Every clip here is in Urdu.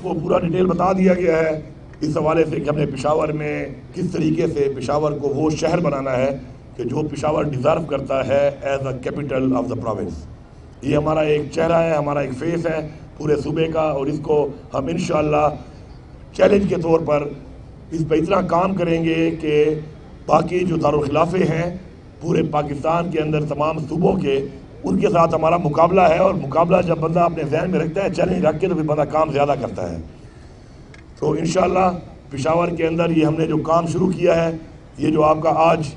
کو پورا ڈیٹیل بتا دیا گیا ہے اس حوالے سے کہ ہم نے پشاور میں کس طریقے سے پشاور کو وہ شہر بنانا ہے کہ جو پشاور ڈیزرو کرتا ہے as A capital of the province. یہ ہمارا ایک چہرہ ہے, ہمارا ایک فیس ہے پورے صوبے کا, اور اس کو ہم انشاءاللہ چیلنج کے طور پر اس پہ اتنا کام کریں گے کہ باقی جو دارالخلافے ہیں پورے پاکستان کے اندر تمام صوبوں کے, ان کے ساتھ ہمارا مقابلہ ہے. اور مقابلہ جب بندہ اپنے ذہن میں رکھتا ہے, چیلنج رکھ کے, تو پھر بندہ کام زیادہ کرتا ہے. تو انشاءاللہ پشاور کے اندر یہ ہم نے جو کام شروع کیا ہے, یہ جو آپ کا آج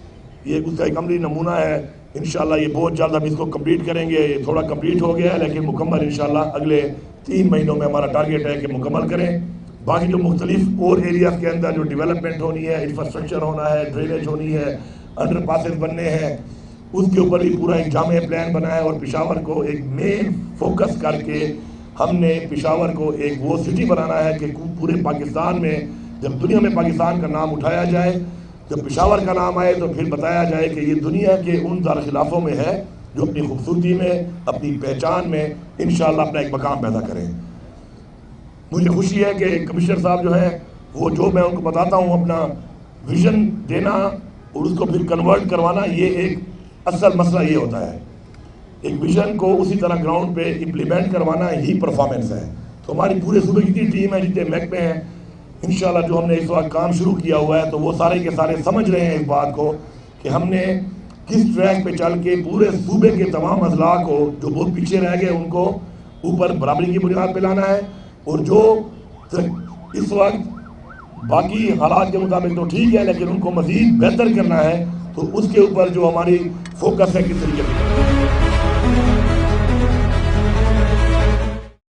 یہ اس کا ایک عملی نمونہ ہے, انشاءاللہ یہ بہت جلد ہم اس کو کمپلیٹ کریں گے. یہ تھوڑا کمپلیٹ ہو گیا ہے لیکن مکمل انشاءاللہ اگلے 3 مہینوں میں ہمارا ٹارگیٹ ہے کہ مکمل کریں. باقی جو مختلف اور ایریاز کے اندر جو ڈیولپمنٹ ہونی ہے, انفراسٹرکچر ہونا ہے, ڈرینیج ہونی ہے, انڈر پاسز بننے ہیں, اس کے اوپر بھی پورا ایک جامع پلان بنا ہے. اور پشاور کو ایک مین فوکس کر کے ہم نے پشاور کو ایک وہ سٹی بنانا ہے کہ پورے پاکستان میں جب دنیا میں پاکستان کا نام اٹھایا جائے, جب پشاور کا نام آئے تو پھر بتایا جائے کہ یہ دنیا کے ان دارالخلافوں میں ہے جو اپنی خوبصورتی میں, اپنی پہچان میں انشاءاللہ اپنا ایک مقام پیدا کریں. مجھے خوشی ہے کہ کمشنر صاحب جو ہیں وہ جو میں ان کو بتاتا ہوں اپنا ویژن دینا اور اس کو پھر کنورٹ کروانا, یہ ایک اصل مسئلہ یہ ہوتا ہے. ایک ویژن کو اسی طرح گراؤنڈ پہ امپلیمنٹ کروانا ہی پرفارمنس ہے. تو ہماری پورے صوبے کی ٹیم ہے, جتنے محکمے ہیں, انشاءاللہ جو ہم نے اس وقت کام شروع کیا ہوا ہے تو وہ سارے کے سارے سمجھ رہے ہیں اس بات کو کہ ہم نے کس ٹریک پہ چل کے پورے صوبے کے تمام اضلاع کو جو بہت پیچھے رہ گئے ان کو اوپر برابری کی بنیاد پہ لانا ہے, اور جو اس وقت باقی حالات کے مطابق تو ٹھیک ہے لیکن ان کو مزید بہتر کرنا ہے. تو اس کے اوپر جو ہماری فوکس ہے کس طریقے سے